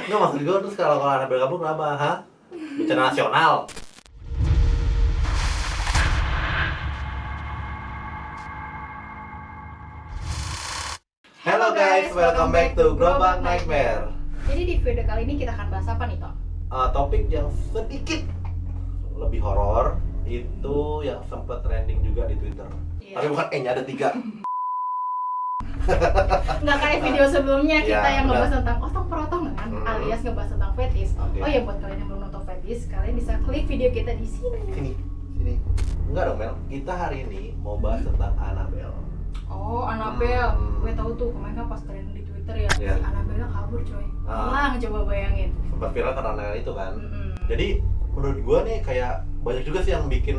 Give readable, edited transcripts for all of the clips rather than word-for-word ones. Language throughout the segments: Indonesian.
Nggak, maksud gue terus kalau Annabelle kabur kenapa? Hah? Bencana nasional. Hello guys, welcome back to Gerobak Nightmare. Jadi di video kali ini kita akan bahas apa nih, Toh? Topik yang sedikit lebih horor itu yang sempat trending juga di Twitter. Iya. Tapi bukan E-nya ada 3. Nggak kayak video sebelumnya kita Ya, yang benar. ngebahas tentang otong-perotong kan, alias ngebahas tentang fetish. Oke. Oh ya, buat kalian yang belum nonton fetish, kalian bisa klik video kita di sini. Sini. Enggak dong Mel, kita hari ini mau bahas tentang Annabelle. Oh, Annabelle. Hmm. Gue tahu tuh kemarin kan pas trending di Twitter ya, Iya. si Annabelle kabur coy. Ah. Lah, coba bayangin. Sempat viral karena itu kan. Mm-mm. Jadi menurut gua nih kayak banyak juga sih yang bikin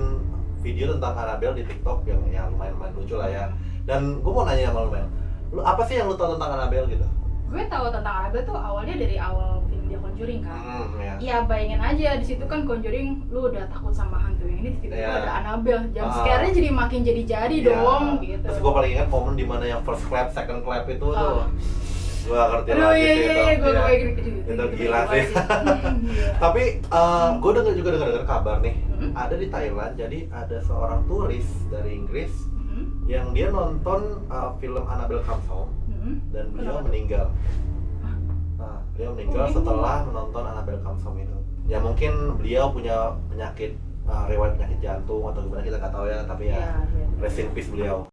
video tentang Annabelle di TikTok yang lumayan lucu lah ya. Dan gua mau nanya sama lu Mel, lu apa sih yang lu tahu tentang Annabelle gitu? Gue tahu tentang Annabelle tuh awalnya dari awal film dia Conjuring kan. Ya. Ya bayangin aja di situ kan Conjuring lu udah takut sama hantu yang ini tiba-tiba Iya. ada Annabelle. Jump Ah. scare-nya jadi makin jadi Iya. dong gitu. Terus gua paling ingat momen dimana yang first clap, second clap itu tuh Ah. gua ngerti Aduh lagi iya sih iya itu. iya gue Iya. kayak gitu. Itu gila sih. Iya. Tapi gue juga dengar kabar nih, Mhm. ada di Thailand. Jadi ada seorang turis dari Inggris Mhm. yang dia nonton film Annabelle Comes Home Mhm. dan beliau Kenapa? meninggal. Nah, beliau meninggal Oh, setelah menonton Annabelle Comes Home itu. Ya mungkin beliau punya penyakit riwayat penyakit jantung atau gimana kita nggak tahu ya, tapi ya Iya. rest in peace beliau.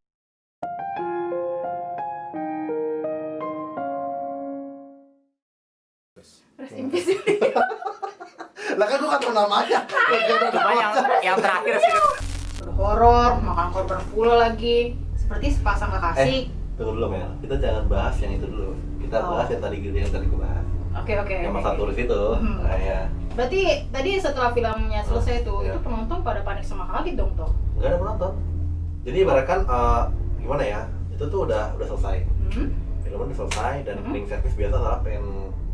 Rest in peace. Lah kan gue nggak tahu namanya. Cuma yang terakhir sih Udah horor, makan korban pula lagi. Seperti sepasang kekasih. Tunggu dulu Mel, kita jangan bahas yang itu dulu. Kita Oh. bahas yang tadi gue bahas. Oke. Yang masa turis itu. Hmm. Nah, ya. Berarti tadi setelah filmnya selesai tuh, Iya. itu penonton pada panik sama kaget dong toh. Nggak ada penonton. Jadi ibaratkan gimana ya? Itu tuh udah selesai. Hmm. Filmnya udah selesai dan Mhm. cleaning service biasa lah pengen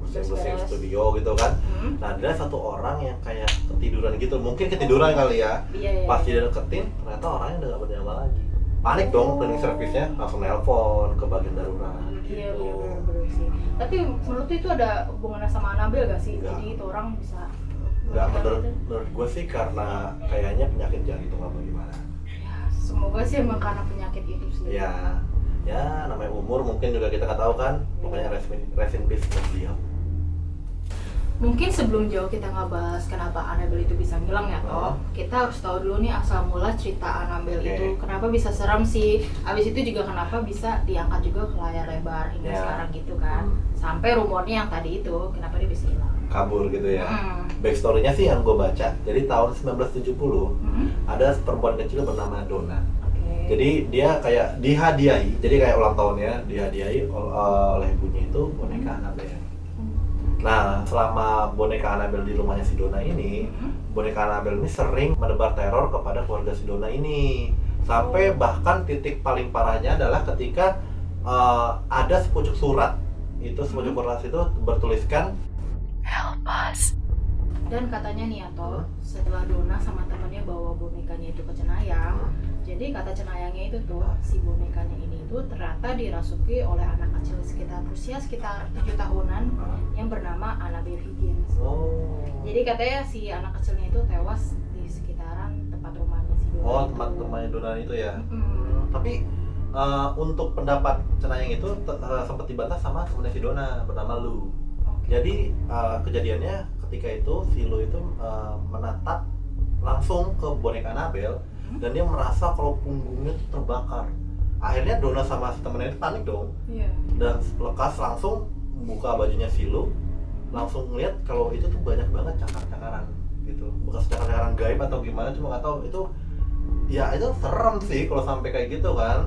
bersih-bersih Beres. studio gitu kan. Hmm. Nah, ada satu orang yang kayak ketiduran gitu. Mungkin ketiduran kali ya. Iya. Pas dia deketin, ternyata orangnya udah gak bernyawa lagi. Panik dong cleaning service-nya, langsung nelpon ke bagian darurat Iya, gitu. bener sih. Tapi menurut lu itu ada hubungannya sama Annabelle gak sih? Enggak. Jadi itu orang bisa Nggak, melakukan itu? menurut gue sih karena kayaknya penyakit jantung apa gimana. Ya, semoga sih emang karena penyakit itu sih. Ya namanya umur mungkin juga kita nggak tahu kan. Pokoknya rest in peace buat beliau. Mungkin sebelum jauh kita nggak bahas kenapa Annabelle itu bisa ngilang ya toh, kita harus tahu dulu nih asal mula cerita Annabelle Oke. itu kenapa bisa serem sih. Abis itu juga kenapa bisa diangkat juga ke layar lebar hingga Ya. sekarang gitu kan. Sampai rumornya yang tadi itu kenapa dia bisa hilang. Kabur gitu ya. Hmm. Backstory-nya sih yang gue baca. Jadi tahun 1970 Hmm. ada perempuan kecil bernama Donna. Oke. Jadi dia kayak dihadiahi, jadi kayak ulang tahunnya dihadiahi oleh ibunya itu boneka Annabelle. Nah, selama boneka Annabelle di rumahnya si Donna ini, boneka Annabelle ini sering menebar teror kepada keluarga si Donna ini. Sampai bahkan titik paling parahnya adalah ketika ada sepucuk surat. Itu sepucuk surat itu bertuliskan help us. Dan katanya nih ya toh, setelah Donna sama temannya bawa bonekanya itu ke Cenayang, jadi kata Cenayangnya itu tuh si bonekanya ini tuh ternyata dirasuki oleh anak kecil sekitar usia sekitar 7 tahunan yang bernama Annabelle Higgins. oh, Jadi katanya si anak kecilnya itu tewas di sekitaran tempat rumahnya si Donna. oh itu. tempat rumahnya Donna itu ya. Mm-mm. Tapi untuk pendapat Cenayang itu sempat dibantah sama temennya si Donna bernama Lu. Oke. Jadi kejadiannya ketika itu si Lu itu menatap langsung ke boneka Annabelle dan dia merasa kalau punggungnya tuh terbakar. Akhirnya Donna sama si temennya itu panik dong Iya. dan lekas langsung buka bajunya si Lu, langsung ngeliat kalau itu tuh banyak banget cakar-cakaran gitu, bekas cakar-cakaran gaib atau gimana cuma nggak tahu itu. Ya itu serem sih kalau sampai kayak gitu kan.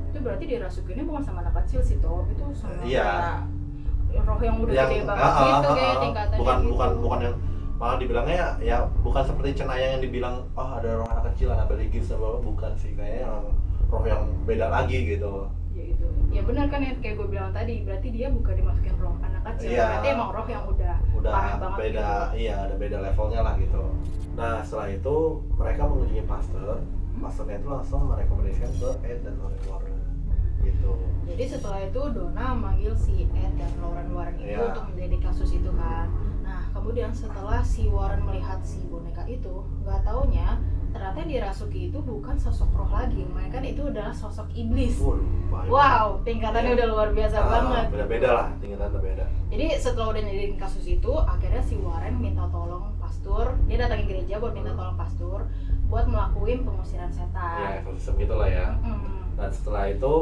Itu berarti dirasukinnya bukan sama anak kecil sih toh, itu sama Iya. kayak roh yang udah gede banget gitu kayak tingkatannya bukan gitu. bukan yang malah dibilangnya ya bukan seperti Cenayang yang dibilang ada roh anak kecil Annabelle Higgins apa bukan sih, kayaknya roh yang beda lagi gitu. Ya itu. Ya benar kan yang kayak gue bilang tadi, berarti dia bukan dimasukin roh anak kecil, Iya. berarti emang roh yang udah parah banget beda gitu. iya ada beda levelnya lah gitu. Nah setelah itu mereka mengunjungi pastornya itu langsung merekomendasikan ke Ed dan Lauren gitu. Jadi setelah itu Donna manggil si Ed dan Lauren itu Iya. untuk menjadi kasus itu kan. kemudian setelah si Warren melihat si boneka itu, nggak taunya ternyata yang dirasuki itu bukan sosok roh lagi, melainkan itu adalah sosok iblis. Waduh, bahaya. Wow, tingkatannya udah luar biasa banget. Beda-beda lah, tingkatan beda. Jadi setelah udah nyelidikin kasus itu, akhirnya si Warren minta tolong pastor. Dia datangin gereja buat minta tolong pastor buat melakuin pengusiran Ya, setan. eksorsisme gitu lah ya. Mm-mm. Dan setelah itu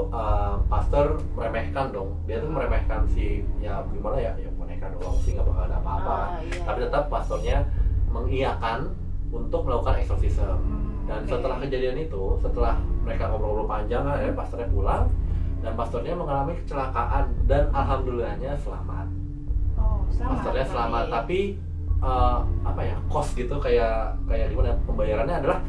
pastor meremehkan dong. Dia tuh meremehkan si ya gimana ya boneka doang sih nggak bakal ada apa-apa. Iya. Tapi tetap pastornya mengiyakan untuk melakukan eksorsisme. Dan Oke. setelah kejadian itu, setelah mereka ngobrol-ngobrol panjang, akhirnya pastornya pulang dan pastornya mengalami kecelakaan dan alhamdulillahnya selamat. Oh, selamat. Pastornya selamat, berarti. tapi apa ya, cost gitu kayak gimana pembayarannya adalah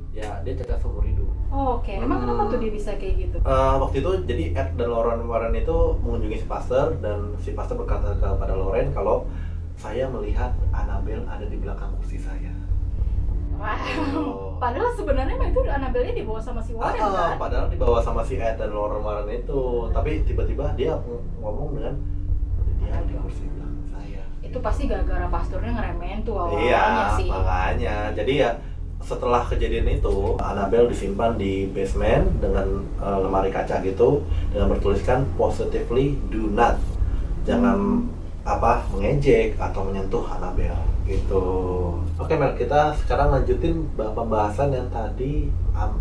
ya dia cacat seumur hidup. Oh, oke. Emang kenapa tuh dia bisa kayak gitu? Waktu itu jadi Ed dan Warren itu mengunjungi si pastor dan si pastor berkata kepada Lauren kalau saya melihat Annabelle ada di belakang kursi saya. Wow. Oh. Padahal sebenarnya mah itu Annabelle-nya dibawa sama si Warren kan? Padahal dibawa sama si Ed dan Warren itu, tapi tiba-tiba dia ngomong dengan dia di kursi belakang saya. Itu pasti gara-gara pastornya ngeremehin tuh awalnya Iya, sih. makanya. Jadi ya setelah kejadian itu, Annabelle disimpan di basement dengan lemari kaca gitu dengan bertuliskan positively do not. Jangan mengejek atau menyentuh Annabelle gitu. Oke Mel, kita sekarang lanjutin pembahasan yang tadi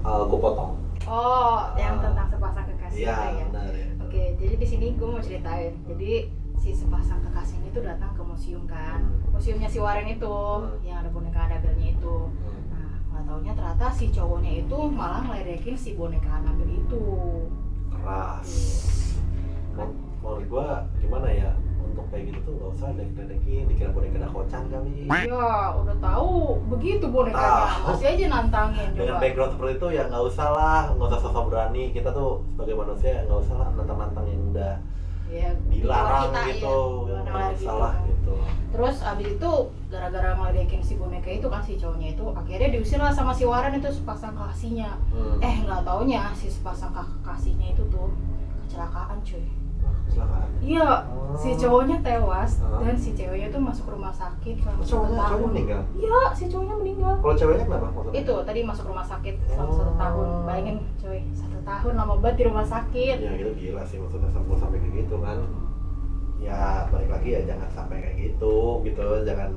gue potong. Oh, yang tentang sepasang kekasih Iya, ya. benar ya. Oke, jadi di sini gue mau ceritain. Jadi si sepasang kekasih ini tuh datang ke museum kan. Museumnya si Warren itu yang ada boneka Annabelle-nya itu. Nah, nggak taunya ternyata si cowoknya itu malah ngeledekin si boneka Annabelle itu. Keras. Menurut gue gimana ya? Untuk kayak gitu tuh gak usah ledek-ledekin, dikira boneka dakocan kali. Ya, udah tahu begitu bonekanya. Tahu. Masih aja nantangin Dengan coba. background seperti itu ya nggak usah lah, nggak usah sosok berani. Kita tuh sebagai manusia nggak usah lah nantang-nantang yang udah Ya, dilarang kita, gitu, ya. nggak Gitu. salah gitu. Terus abis itu gara-gara ngeledekin si boneka itu kan si cowoknya itu akhirnya diusir lah sama si Warren itu sepasang kekasihnya. Nggak taunya si sepasang kekasihnya itu tuh kecelakaan cuy. Kecelakaan. Iya, si cowoknya tewas Oh. dan si ceweknya tuh masuk rumah sakit selama 1 Cowoknya tahun. meninggal. Iya, si cowoknya meninggal. Kalau ceweknya kenapa maksudnya? Itu tadi masuk rumah sakit selama Oh. 1 tahun. Bayangin cuy, 1 tahun lama banget di rumah sakit. Ya gitu gila sih, maksudnya sampai kayak gitu kan. Ya balik lagi ya jangan sampai kayak gitu jangan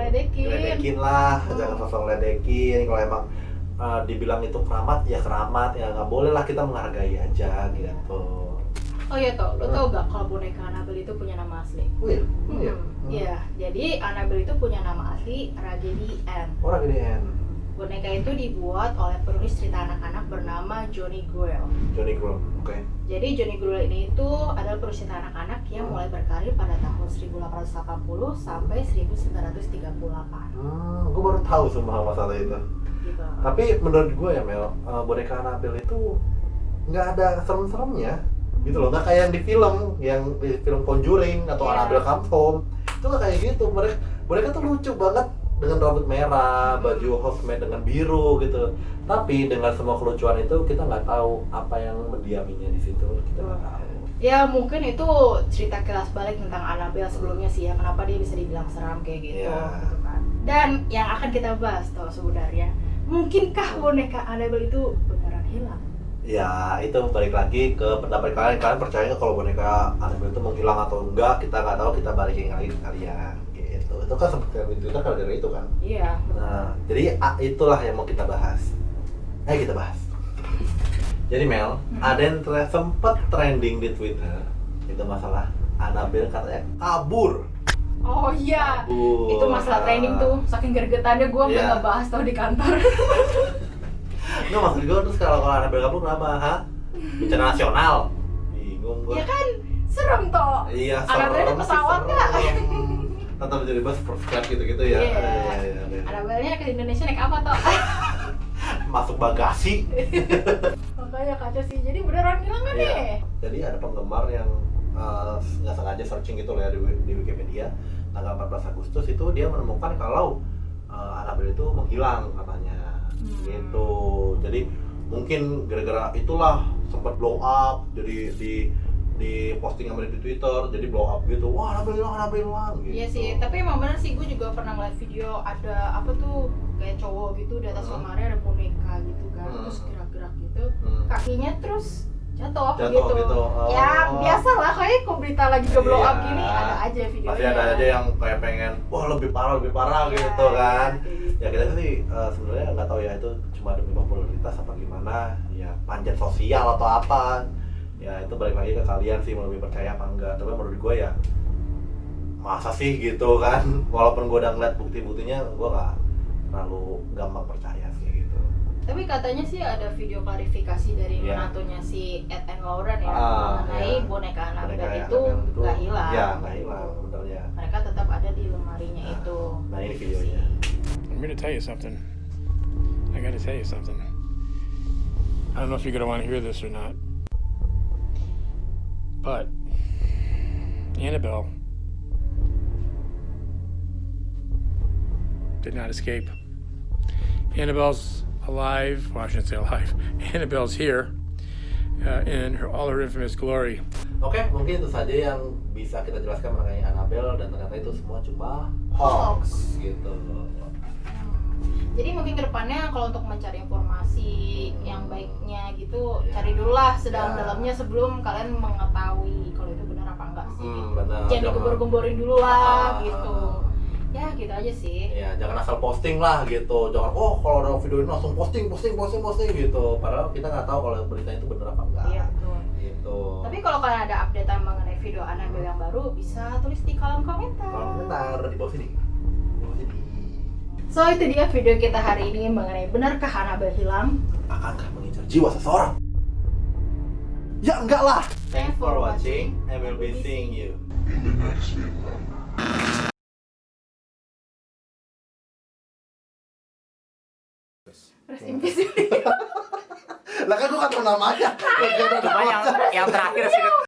ledekin lah, jangan sosok ledekin. Kalau emang dibilang itu keramat ya keramat, ya nggak boleh lah, kita menghargai aja gitu. Oh iya toh, lo tau gak kalau boneka Annabelle itu punya nama asli? Oh iya, Iya, jadi Annabelle itu punya nama asli Raggedy Ann. Orang gedean. Boneka itu dibuat oleh penulis cerita anak-anak bernama Johnny Gruelle. Johnny Gruelle, oke. Jadi Johnny Gruelle ini itu adalah penulis cerita anak-anak yang mulai berkarir pada tahun 1880 sampai 1938. Gue baru tahu semua masalah itu. Gitu. Tapi menurut gue ya Mel, boneka Annabelle itu nggak ada serem-seremnya, gitu loh. Nggak kayak yang di film Conjuring atau Iya. Annabelle Comes Home. Itu nggak kayak gitu. Mereka tuh lucu banget dengan rambut merah, baju housemaid dengan biru gitu. Tapi dengan semua kelucuan itu kita nggak tahu apa yang mendiaminya di situ. Kita nggak tahu. Ya mungkin itu cerita kilas balik tentang Annabelle sebelumnya sih ya, kenapa dia bisa dibilang seram kayak gitu, Iya. gitu kan. Dan yang akan kita bahas tuh sebenarnya, mungkinkah boneka Annabelle itu beneran hilang? Ya itu balik lagi ke pendapat kalian. Kalian percaya nggak kalau boneka Annabelle itu menghilang atau enggak? Kita nggak tahu, kita balikin lagi ke kalian gitu. Itu kan seperti yang di Twitter kalau dari itu kan. Iya. Nah, jadi itulah yang mau kita bahas. Ayo kita bahas. Jadi Mel, ada yang sempat trending di Twitter itu masalah Annabelle katanya kabur. Oh iya. Kabur. Itu masalah training tuh, saking gergetannya gue sampai Iya. ngebahas tuh di kantor. Nggak, maksud gue terus kalau Annabelle kabur kenapa? Hah? Bencana nasional? Bingung gue. Ya kan, serem toh. Iya, Annabelle serem pesawat sih, nggak? serem. Tetap jadi bus first class gitu-gitu ya. Iya. Iya. Annabelle-nya ke Indonesia naik apa toh? Masuk bagasi. Makanya kacau sih, jadi beneran hilang kan Iya. nih? Jadi ada penggemar yang nggak sengaja searching gitu lah ya di Wikipedia tanggal 14 Agustus itu dia menemukan kalau Annabelle itu menghilang katanya. Gitu. Jadi mungkin gara-gara itulah sempat blow up, jadi di posting sama di Twitter, jadi blow up gitu. Wah, Anabel hilang gitu. Iya sih, tapi emang bener sih, gue juga pernah ngeliat video ada apa tuh kayak cowok gitu di atas lemari ada boneka gitu kan, terus gerak-gerak gitu, kakinya terus jatuh gitu. Oh. Ya biasa lah, kayak kok berita lagi ke blow up Iya. gini ada aja videonya. Pasti ada aja yang kayak pengen, wah lebih parah Iya, gitu kan. gitu. Ya kita sih sebenarnya nggak tahu ya itu cuma demi popularitas apa gimana, ya panjat sosial atau apa. Ya itu balik lagi ke kalian sih mau lebih percaya apa enggak. Tapi menurut gue ya masa sih gitu kan. Walaupun gue udah ngeliat bukti-buktinya, gue nggak terlalu gampang percaya sih gitu. Tapi katanya sih ada video klarifikasi dari Iya. menantunya si Ed and Lauren ya mengenai iya. boneka Annabelle Boneka itu Annabelle nggak hilang. Ya nggak hilang bener ya. Mereka tetap ada di lemarinya itu. Nah ini videonya. I'm going to tell you something. I got to tell you something. I don't know if you're going to want to hear this or not. But Annabelle did not escape. Annabelle's alive. Well, I shouldn't say alive. Annabelle's here in all her infamous glory. Oke, mungkin itu saja yang bisa kita jelaskan mengenai Annabelle dan ternyata itu semua cuma hoax gitu. Jadi mungkin kedepannya kalau untuk mencari informasi yang baiknya gitu, cari dulu lah sedalam-dalamnya sebelum kalian mengetahui kalau itu benar apa enggak sih. Benar. Jangan digembor-gemborin dulu lah gitu. Ya gitu aja sih. Ya jangan asal posting lah gitu. Jangan kalau ada video ini langsung posting gitu. Padahal kita nggak tahu kalau beritanya itu benar apa enggak. Iya betul. Gitu. Tapi kalau kalian ada update mengenai video Annabelle yang baru, bisa tulis di kolom komentar. Kalau komentar di bawah sini. So itu dia video kita hari ini mengenai benarkah Annabelle hilang? Akankah mengincar jiwa seseorang? Ya enggak lah. Thanks for watching. I will be seeing you. Rest in peace. Lah kan gua nggak tahu namanya. Cuma yang terakhir sih